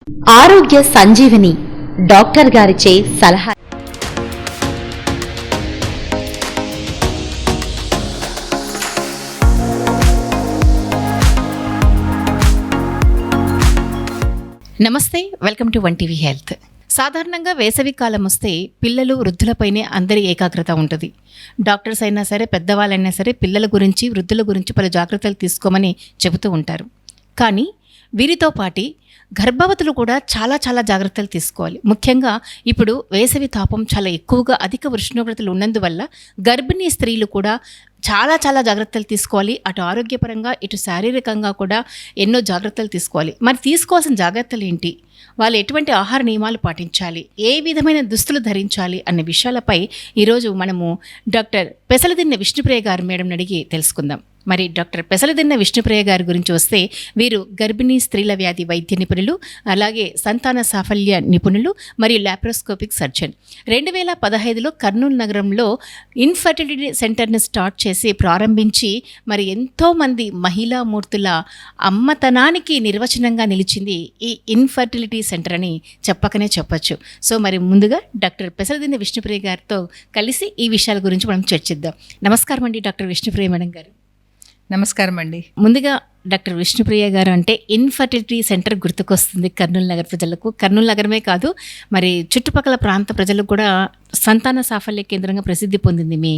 ఆరోగ్య సంజీవని డాక్టర్ గారిచే సలహా. నమస్తే, వెల్కమ్ టు 1TV హెల్త్. సాధారణంగా వేసవి కాలం వస్తే పిల్లలు వృద్ధులపైనే అందరి ఏకాగ్రత ఉంటుంది. డాక్టర్స్ అయినా సరే, పెద్దవాళ్ళైనా సరే పిల్లల గురించి, వృద్ధుల గురించి పలు జాగ్రత్తలు తీసుకోమని చెబుతూ ఉంటారు. కానీ వీరితో పాటి గర్భవతులు కూడా చాలా చాలా జాగ్రత్తలు తీసుకోవాలి. ముఖ్యంగా ఇప్పుడు వేసవి తాపం చాలా ఎక్కువగా అధిక ఉష్ణోగ్రతలు ఉన్నందువల్ల గర్భిణీ స్త్రీలు కూడా చాలా చాలా జాగ్రత్తలు తీసుకోవాలి. అటు ఆరోగ్యపరంగా, ఇటు శారీరకంగా కూడా ఎన్నో జాగ్రత్తలు తీసుకోవాలి. మరి తీసుకోవాల్సిన జాగ్రత్తలు ఏంటి, వాళ్ళు ఎటువంటి ఆహార నియమాలు పాటించాలి, ఏ విధమైన దుస్తులు ధరించాలి అనే విషయాలపై ఈరోజు మనము డాక్టర్ పెసలదిన్నె విష్ణుప్రియ గారు మేడం అడిగి తెలుసుకుందాం. మరి డాక్టర్ పెసలదిన్నె విష్ణుప్రియ గారి గురించి వస్తే, వీరు గర్భిణీ స్త్రీల వ్యాధి వైద్య నిపుణులు, అలాగే సంతాన సాఫల్య నిపుణులు మరియు లాప్రోస్కోపిక్ సర్జన్. 2015లో కర్నూలు నగరంలో ఇన్ఫర్టిలిటీ సెంటర్ని స్టార్ట్ చేసి ప్రారంభించి మరి ఎంతోమంది మహిళా మూర్తుల అమ్మతనానికి నిర్వచనంగా నిలిచింది ఈ ఇన్ఫర్టిలిటీ సెంటర్ అని చెప్పకనే చెప్పచ్చు. సో మరి ముందుగా డాక్టర్ పెసలదిన్నె విష్ణుప్రియ గారితో కలిసి ఈ విషయాల గురించి మనం చర్చిద్దాం. నమస్కారం అండి డాక్టర్ విష్ణుప్రియ మేడం గారు. నమస్కారం అండి. ముందుగా డాక్టర్ విష్ణుప్రియ గారు అంటే ఇన్ఫర్టిలిటీ సెంటర్ గుర్తుకొస్తుంది కర్నూలు నగర ప్రజలకు. కర్నూలు నగరమే కాదు, మరి చుట్టుపక్కల ప్రాంత ప్రజలకు కూడా సంతాన సాఫల్య కేంద్రంగా ప్రసిద్ధి పొందింది మీ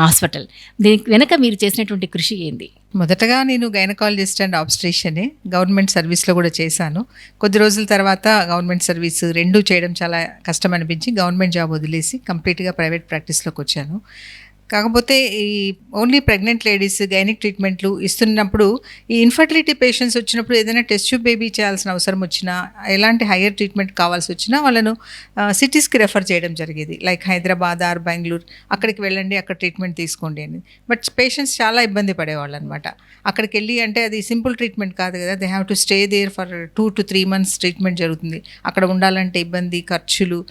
హాస్పిటల్. దీనికి వెనక మీరు చేసినటువంటి కృషి ఏంది? మొదటగా నేను గైనకాలజిస్ట్ అండ్ ఆబ్స్ట్రిషియనే గవర్నమెంట్ సర్వీస్లో కూడా చేశాను. కొద్ది రోజుల తర్వాత గవర్నమెంట్ సర్వీస్ రెండూ చేయడం చాలా కష్టం అనిపించి గవర్నమెంట్ జాబ్ వదిలేసి కంప్లీట్గా ప్రైవేట్ ప్రాక్టీస్లోకి వచ్చాను. కాకపోతే ఈ ఓన్లీ ప్రెగ్నెంట్ లేడీస్ గైనిక్ ట్రీట్మెంట్లు ఇస్తున్నప్పుడు ఈ ఇన్ఫర్టిలిటీ పేషెంట్స్ వచ్చినప్పుడు ఏదైనా టెస్ట్ ట్యూబ్ బేబీ చేయాల్సిన అవసరం వచ్చినా, ఎలాంటి హయ్యర్ ట్రీట్మెంట్ కావాల్సి వచ్చినా వాళ్ళను సిటీస్కి రెఫర్ చేయడం జరిగేది. లైక్ హైదరాబాద్ ఆర్ బెంగళూరు, అక్కడికి వెళ్ళండి, అక్కడ ట్రీట్మెంట్ తీసుకోండి అని. బట్ పేషెంట్స్ చాలా ఇబ్బంది పడేవాళ్ళు అనమాట. అక్కడికి వెళ్ళి అంటే అది సింపుల్ ట్రీట్మెంట్ కాదు కదా, they have to stay there for 2 to 3 months treatment జరుగుతుంది. అక్కడ ఉండాలంటే ఇబ్బంది, ఖర్చులు,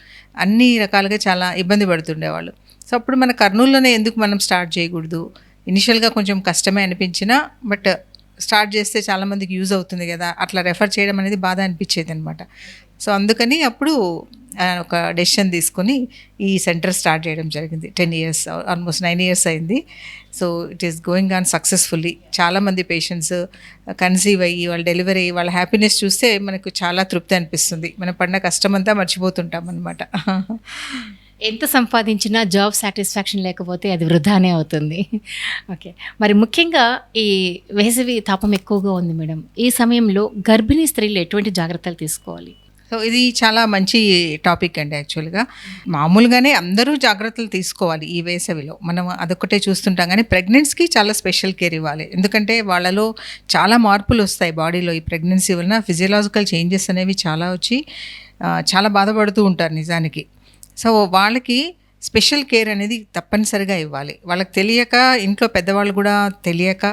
అన్ని రకాలుగా చాలా ఇబ్బంది పడుతుండేవాళ్ళు. సో అప్పుడు మన కర్నూలులోనే ఎందుకు మనం స్టార్ట్ చేయకూడదు? ఇనిషియల్గా కొంచెం కష్టమే అనిపించినా బట్ స్టార్ట్ చేస్తే చాలామందికి యూజ్ అవుతుంది కదా, అట్లా రెఫర్ చేయడం అనేది బాధ అనిపించేది అనమాట. సో అందుకని అప్పుడు ఒక డెసిషన్ తీసుకొని ఈ సెంటర్ స్టార్ట్ చేయడం జరిగింది. 10 years, ఆల్మోస్ట్ 9 years అయింది. So it is going on successfully. చాలామంది పేషెంట్స్ కన్సీవ్ అయ్యి వాళ్ళు డెలివరీ అయ్యి వాళ్ళ హ్యాపీనెస్ చూస్తే మనకు చాలా తృప్తి అనిపిస్తుంది. మనం పడిన కష్టమంతా మర్చిపోతుంటాం అనమాట. ఎంత సంపాదించినా జాబ్ సాటిస్ఫాక్షన్ లేకపోతే అది వృధానే అవుతుంది. ఓకే, మరి ముఖ్యంగా ఈ వేసవి తాపం ఎక్కువగా ఉంది మేడం. ఈ సమయంలో గర్భిణీ స్త్రీలు ఎటువంటి జాగ్రత్తలు తీసుకోవాలి? సో ఇది చాలా మంచి టాపిక్ అండి. యాక్చువల్గా మామూలుగానే అందరూ జాగ్రత్తలు తీసుకోవాలి ఈ వేసవిలో. మనం అదొక్కటే చూస్తుంటాం, కానీ ప్రెగ్నెన్సీకి చాలా స్పెషల్ కేర్ ఇవ్వాలి. ఎందుకంటే వాళ్ళలో చాలా మార్పులు వస్తాయి బాడీలో. ఈ ప్రెగ్నెన్సీ వలన ఫిజియలాజికల్ చేంజెస్ అనేవి చాలా వచ్చి చాలా బాధపడుతూ ఉంటారు నిజానికి. సో వాళ్ళకి స్పెషల్ కేర్ అనేది తప్పనిసరిగా ఇవ్వాలి. వాళ్ళకి తెలియక, ఇంట్లో పెద్దవాళ్ళు కూడా తెలియక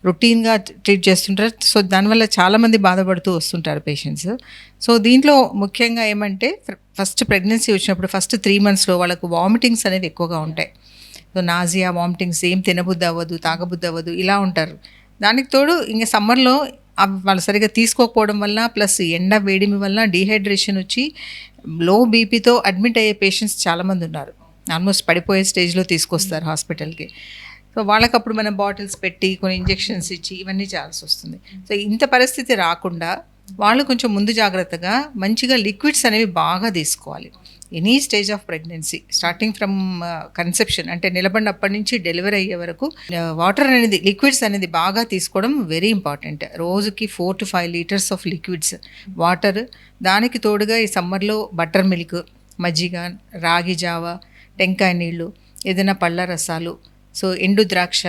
రొటీన్గా ట్రీట్ చేస్తుంటారు. సో దానివల్ల చాలామంది బాధపడుతూ వస్తుంటారు పేషెంట్స్. సో దీంట్లో ముఖ్యంగా ఏమంటే, ఫస్ట్ ప్రెగ్నెన్సీ వచ్చినప్పుడు ఫస్ట్ 3 monthsలో వాళ్ళకు వామిటింగ్స్ అనేవి ఎక్కువగా ఉంటాయి. సో నాజియా, వామిటింగ్స్, ఏం తినబుద్ధి అవ్వదు, తాగబుద్ధి అవ్వదు, ఇలా ఉంటారు. దానికి తోడు ఇంకా సమ్మర్లో వాళ్ళు సరిగ్గా తీసుకోకపోవడం వల్ల, ప్లస్ ఎండ వేడిమి వల్ల డీహైడ్రేషన్ వచ్చి లో బీపీతో అడ్మిట్ అయ్యే పేషెంట్స్ చాలామంది ఉన్నారు. ఆల్మోస్ట్ పడిపోయే స్టేజ్లో తీసుకొస్తారు హాస్పిటల్కి. సో వాళ్ళకి అప్పుడు మనం బాటిల్స్ పెట్టి కొన్ని ఇంజెక్షన్స్ ఇచ్చి ఇవన్నీ చేయాల్సి వస్తుంది. సో ఇంత పరిస్థితి రాకుండా వాళ్ళు కొంచెం ముందు జాగ్రత్తగా మంచిగా లిక్విడ్స్ అనేవి బాగా తీసుకోవాలి. Any stage of pregnancy, starting from conception అంటే నిలబడినప్పటి నుంచి డెలివరీ అయ్యే వరకు వాటర్ అనేది, లిక్విడ్స్ అనేది బాగా తీసుకోవడం వెరీ ఇంపార్టెంట్. రోజుకి 4 to 5 liters of liquids, water. దానికి తోడుగా ఈ సమ్మర్లో బటర్ మిల్క్, మజ్జిగ, రాగి జావ, టెంకాయ నీళ్ళు, ఏదైనా పళ్ళ రసాలు, సో ఎండు ద్రాక్ష,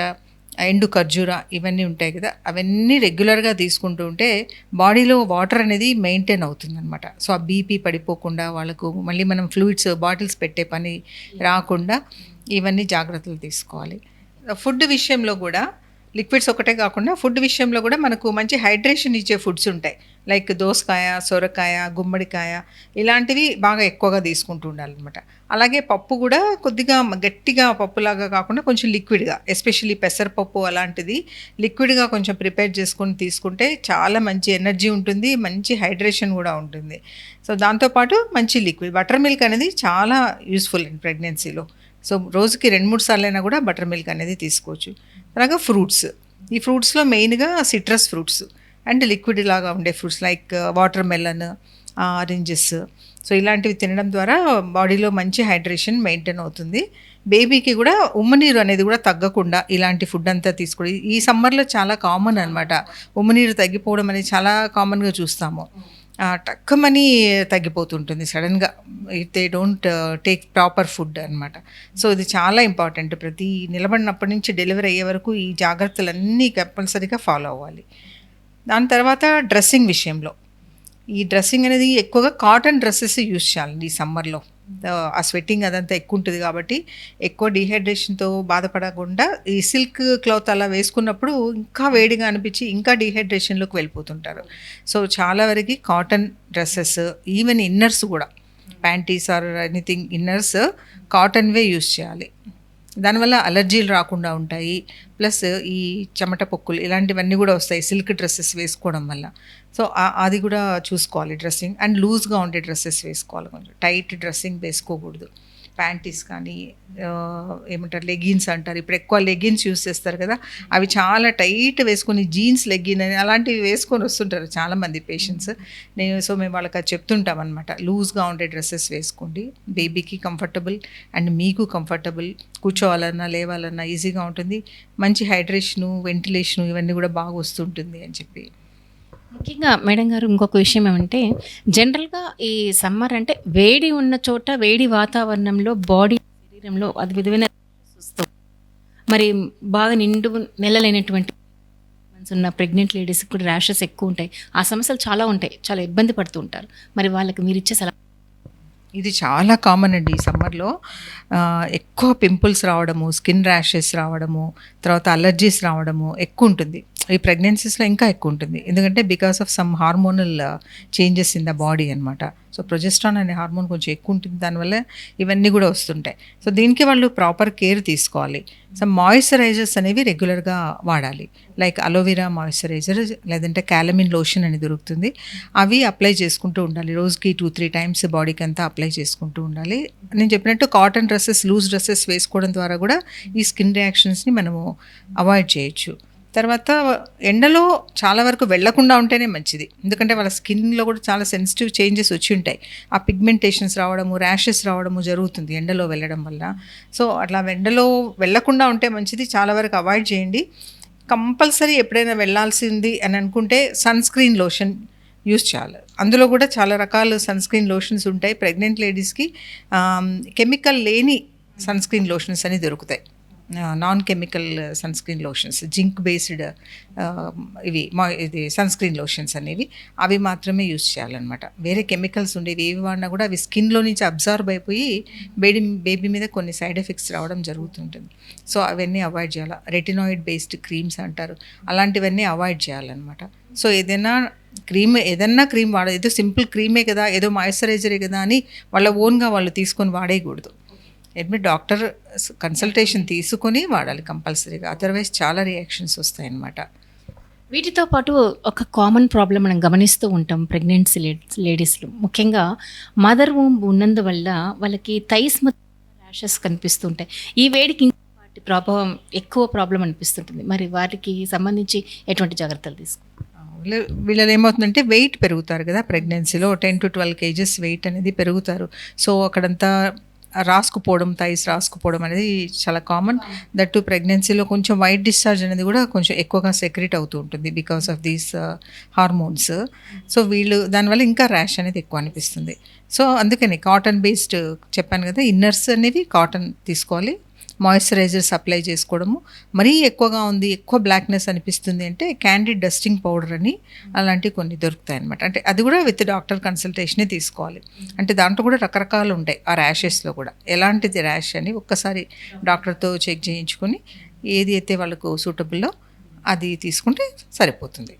ఎండు ఖర్జూర, ఇవన్నీ ఉంటాయి కదా, అవన్నీ రెగ్యులర్గా తీసుకుంటూ ఉంటే బాడీలో వాటర్ అనేది మెయింటైన్ అవుతుంది అనమాట. సో ఆ బీపీ పడిపోకుండా వాళ్ళకు మళ్ళీ మనం ఫ్లూయిడ్స్ బాటిల్స్ పెట్టే పని రాకుండా ఇవన్నీ జాగ్రత్తలు తీసుకోవాలి. ఫుడ్ విషయంలో కూడా లిక్విడ్స్ ఒకటే కాకుండా ఫుడ్ విషయంలో కూడా మనకు మంచి హైడ్రేషన్ ఇచ్చే ఫుడ్స్ ఉంటాయి. లైక్ దోసకాయ, సొరకాయ, గుమ్మడికాయ ఇలాంటివి బాగా ఎక్కువగా తీసుకుంటూ ఉండాలన్నమాట. అలాగే పప్పు కూడా కొద్దిగా గట్టిగా పప్పులాగా కాకుండా కొంచెం లిక్విడ్గా, ఎస్పెషల్లీ పెసరపప్పు అలాంటిది లిక్విడ్గా కొంచెం ప్రిపేర్ చేసుకొని తీసుకుంటే చాలా మంచి ఎనర్జీ ఉంటుంది, మంచి హైడ్రేషన్ కూడా ఉంటుంది. సో దాంతోపాటు మంచి లిక్విడ్ బటర్ మిల్క్ అనేది చాలా యూస్ఫుల్ అండి ప్రెగ్నెన్సీలో. సో రోజుకి 2-3 సార్లైనా కూడా బటర్ మిల్క్ అనేది తీసుకోవచ్చు. అలాగే ఫ్రూట్స్, ఈ ఫ్రూట్స్లో మెయిన్గా సిట్రస్ ఫ్రూట్స్ అండ్ లిక్విడ్ లాగా ఉండే fruits like water melon, oranges. So ఇలాంటివి తినడం ద్వారా బాడీలో మంచి హైడ్రేషన్ మెయింటైన్ అవుతుంది. బేబీకి కూడా ఉమ్మనీరు అనేది కూడా తగ్గకుండా ఇలాంటి ఫుడ్ అంతా తీసుకోవడం. ఈ సమ్మర్లో చాలా కామన్ అనమాట, ఉమ్మనీరు తగ్గిపోవడం అనేది చాలా కామన్గా చూస్తాము. టక్కుమని తగ్గిపోతుంటుంది సడన్గా if they don't take proper food అనమాట. సో ఇది చాలా ఇంపార్టెంట్. ప్రతి నిలబడినప్పటి నుంచి డెలివరీ అయ్యే వరకు ఈ జాగ్రత్తలన్నీ కంపల్సరీగా ఫాలో అవ్వాలి. దాని తర్వాత డ్రెస్సింగ్ విషయంలో, ఈ డ్రెస్సింగ్ అనేది ఎక్కువగా కాటన్ డ్రెస్సెస్ యూజ్ చేయాలి ఈ సమ్మర్లో. ఆ స్వెట్టింగ్ అదంతా ఎక్కువ ఉంటుంది కాబట్టి ఎక్కువ డీహైడ్రేషన్తో బాధపడకుండా ఈ సిల్క్ క్లాత్ అలా వేసుకున్నప్పుడు ఇంకా వేడిగా అనిపించి ఇంకా డీహైడ్రేషన్లోకి వెళ్ళిపోతుంటారు. సో చాలా వరకు కాటన్ డ్రెస్సెస్, ఈవెన్ ఇన్నర్స్ కూడా, ప్యాంటీస్ ఆర్ ఎనీథింగ్ ఇన్నర్స్ కాటన్వే యూజ్ చేయాలి. దానివల్ల అలర్జీలు రాకుండా ఉంటాయి. ప్లస్ ఈ చెమట పొక్కులు ఇలాంటివన్నీ కూడా వస్తాయి సిల్క్ డ్రెస్సెస్ వేసుకోవడం వల్ల. సో అది కూడా చూసుకోవాలి డ్రెస్సింగ్. అండ్ లూజ్గా ఉండే డ్రెస్సెస్ వేసుకోవాలి, కొంచెం టైట్ డ్రెస్సింగ్ వేసుకోకూడదు. ప్యాంటీస్ కానీ ఏమంటారు లెగిన్స్ అంటారు, ఇప్పుడు ఎక్కువ లెగిన్స్ యూస్ చేస్తారు కదా, అవి చాలా టైట్ వేసుకొని జీన్స్ లెగిన్ అని అలాంటివి వేసుకొని వస్తుంటారు చాలామంది పేషెంట్స్. మేము వాళ్ళకి అది చెప్తుంటాం అనమాట, లూజ్గా ఉండే డ్రెస్సెస్ వేసుకోండి, బేబీకి కంఫర్టబుల్ అండ్ మీకు కంఫర్టబుల్, కూర్చోవాలన్నా లేవాలన్నా ఈజీగా ఉంటుంది, మంచి హైడ్రేషను, వెంటిలేషను ఇవన్నీ కూడా బాగా వస్తుంటుంది అని చెప్పి. ముఖ్యంగా మేడం గారు ఇంకొక విషయం ఏమంటే, జనరల్గా ఈ సమ్మర్ అంటే వేడి ఉన్న చోట, వేడి వాతావరణంలో బాడీ శరీరంలో అది విధమైన వస్తుంది. మరి బాగా నిండు నెలలైనటువంటి ఉన్న ప్రెగ్నెంట్ లేడీస్కి కూడా ర్యాషెస్ ఎక్కువ ఉంటాయి. ఆ సమస్యలు చాలా ఉంటాయి, చాలా ఇబ్బంది పడుతూ ఉంటారు. మరి వాళ్ళకి మీరు ఇచ్చే సలహా? ఇది చాలా కామన్ అండి ఈ సమ్మర్లో. ఎక్కువ పింపుల్స్ రావడము, స్కిన్ ర్యాషెస్ రావడము, తర్వాత అలర్జీస్ రావడము ఎక్కువ ఉంటుంది. ఈ ప్రెగ్నెన్సీస్లో ఇంకా ఎక్కువ ఉంటుంది, ఎందుకంటే because of some hormonal changes in the body అనమాట. సో ప్రొజెస్ట్రాన్ అనే హార్మోన్ కొంచెం ఎక్కువ ఉంటుంది, దానివల్ల ఇవన్నీ కూడా వస్తుంటాయి. సో దీనికి వాళ్ళు ప్రాపర్ కేర్ తీసుకోవాలి. సో మాయిశ్చరైజర్స్ అనేవి రెగ్యులర్గా వాడాలి, లైక్ అలోవెరా మాయిశ్చరైజర్, లేదంటే క్యాలమిన్ లోషన్ అని దొరుకుతుంది, అవి అప్లై చేసుకుంటూ ఉండాలి. రోజుకి 2-3 టైమ్స్ బాడీకి అంతా అప్లై చేసుకుంటూ ఉండాలి. నేను చెప్పినట్టు కాటన్ డ్రెస్సెస్, లూజ్ డ్రెస్సెస్ వేసుకోవడం ద్వారా కూడా ఈ స్కిన్ రియాక్షన్స్ని మనము అవాయిడ్ చేయొచ్చు. తర్వాత ఎండలో చాలా వరకు వెళ్లకుండా ఉంటేనే మంచిది, ఎందుకంటే వాళ్ళ స్కిన్లో కూడా చాలా సెన్సిటివ్ చేంజెస్ వచ్చి ఉంటాయి. ఆ పిగ్మెంటేషన్స్ రావడము, ర్యాషెస్ రావడము జరుగుతుంది ఎండలో వెళ్ళడం వల్ల. సో అట్లా ఎండలో వెళ్లకుండా ఉంటే మంచిది, చాలా వరకు అవాయిడ్ చేయండి. కంపల్సరీ ఎప్పుడైనా వెళ్ళాల్సింది అని అనుకుంటే సన్ స్క్రీన్ లోషన్ యూస్ చేయాలి. అందులో కూడా చాలా రకాల సన్ స్క్రీన్ లోషన్స్ ఉంటాయి. ప్రెగ్నెంట్ లేడీస్కి కెమికల్ లేని సన్ స్క్రీన్ లోషన్స్ అని దొరుకుతాయి, non chemical sunscreen lotions, zinc based ఇది సన్ స్క్రీన్ లోషన్స్ అనేవి, అవి మాత్రమే యూస్ చేయాలన్నమాట. వేరే కెమికల్స్ ఉండేవి ఏవి వాడినా కూడా అవి స్కిన్లో నుంచి అబ్జర్వ్ అయిపోయి బేబీ మీద కొన్ని సైడ్ ఎఫెక్ట్స్ రావడం జరుగుతుంటుంది. సో అవన్నీ అవాయిడ్ చేయాలి. రెటినాయిడ్ బేస్డ్ క్రీమ్స్ అంటారు, అలాంటివన్నీ అవాయిడ్ చేయాలన్నమాట. సో ఏదైనా క్రీమ్ ఏదో సింపుల్ క్రీమే కదా, ఏదో మాయిశ్చరైజరే కదా అని వాళ్ళ ఓన్గా వాళ్ళు తీసుకొని వాడేయకూడదు. డాక్టర్ కన్సల్టేషన్ తీసుకొని వాడాలి కంపల్సరీగా, అదర్వైజ్ చాలా రియాక్షన్స్ వస్తాయన్నమాట. వీటితో పాటు ఒక కామన్ ప్రాబ్లం మనం గమనిస్తూ ఉంటాం ప్రెగ్నెన్సీ లేడీస్లో, ముఖ్యంగా మదర్ వూంబ్ ఉన్నందువల్ల వాళ్ళకి థైస్ ర్యాషెస్ కనిపిస్తుంటాయి. ఈ వేడికి వాటి ప్రభావం ఎక్కువ ప్రాబ్లం అనిపిస్తుంటుంది. మరి వాటికి సంబంధించి ఎటువంటి జాగ్రత్తలు తీసుకుంటారు? వీళ్ళది ఏమవుతుందంటే వెయిట్ పెరుగుతారు కదా ప్రెగ్నెన్సీలో, 10-12 kgs వెయిట్ అనేది పెరుగుతారు. సో అక్కడంతా రాసుకుపోవడం, థైస్ రాసుకుపోవడం అనేది చాలా కామన్. దట్ ప్రెగ్నెన్సీలో కొంచెం వైట్ డిశ్చార్జ్ అనేది కూడా కొంచెం ఎక్కువగా సెక్రెట్ అవుతూ ఉంటుంది because of these hormones. So దానివల్ల ఇంకా ర్యాష్ అనేది ఎక్కువ అనిపిస్తుంది. సో అందుకని కాటన్ బేస్డ్ చెప్పాను కదా, ఇన్నర్స్ అనేవి కాటన్ తీసుకోవాలి, మాయిశ్చరైజర్స్ అప్లై చేసుకోవడము. మరీ ఎక్కువగా ఉంది, ఎక్కువ బ్లాక్నెస్ అనిపిస్తుంది అంటే క్యాండిడ్ డస్టింగ్ పౌడర్ అని అలాంటివి కొన్ని దొరుకుతాయి అనమాట. అంటే అది కూడా విత్ డాక్టర్ కన్సల్టేషనే తీసుకోవాలి. అంటే దాంట్లో కూడా రకరకాలు ఉంటాయి. ఆ ర్యాషెస్లో కూడా ఎలాంటిది ర్యాష్ అని ఒక్కసారి డాక్టర్తో చెక్ చేయించుకొని ఏది అయితే వాళ్ళకు సూటబుల్లో అది తీసుకుంటే సరిపోతుంది.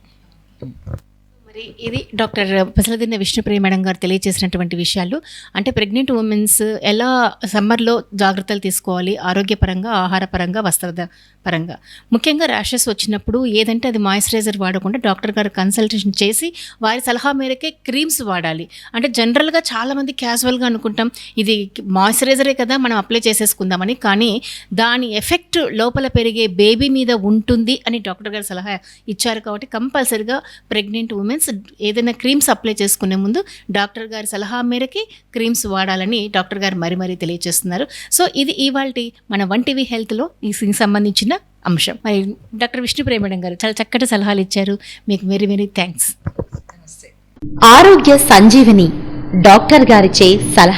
మరి ఇది డాక్టర్ పెసలదిన్న విష్ణుప్రియ మేడం గారు తెలియజేసినటువంటి విషయాలు. అంటే ప్రెగ్నెంట్ ఉమెన్స్ ఎలా సమ్మర్లో జాగ్రత్తలు తీసుకోవాలి, ఆరోగ్యపరంగా, ఆహారపరంగా, వస్త్ర పరంగా. ముఖ్యంగా ర్యాషెస్ వచ్చినప్పుడు ఏదంటే అది మాయిశ్చరైజర్ వాడకుండా డాక్టర్ గారు కన్సల్టేషన్ చేసి వారి సలహా మేరకే క్రీమ్స్ వాడాలి. అంటే జనరల్గా చాలామంది క్యాజువల్గా అనుకుంటాం ఇది మాయిశ్చరైజరే కదా మనం అప్లై చేసేసుకుందామని, కానీ దాని ఎఫెక్ట్ లోపల పెరిగే బేబీ మీద ఉంటుంది అని డాక్టర్ గారు సలహా ఇచ్చారు. కాబట్టి కంపల్సరిగా ప్రెగ్నెంట్ ఉమెన్స్ ఏదైనా క్రీమ్స్ అప్లై చేసుకునే ముందు డాక్టర్ గారి సలహా మేరకి క్రీమ్స్ వాడాలని డాక్టర్ గారు మరీ తెలియజేస్తున్నారు. సో ఇది ఇవాల్టి మన 1TV హెల్త్లో ఈ సంబంధించిన అంశం. మరి డాక్టర్ విష్ణుప్రియ మేడం గారు చాలా చక్కటి సలహాలు ఇచ్చారు. మీకు వెరీ థ్యాంక్స్. ఆరోగ్య సంజీవని డాక్టర్ గారిచే సలహా.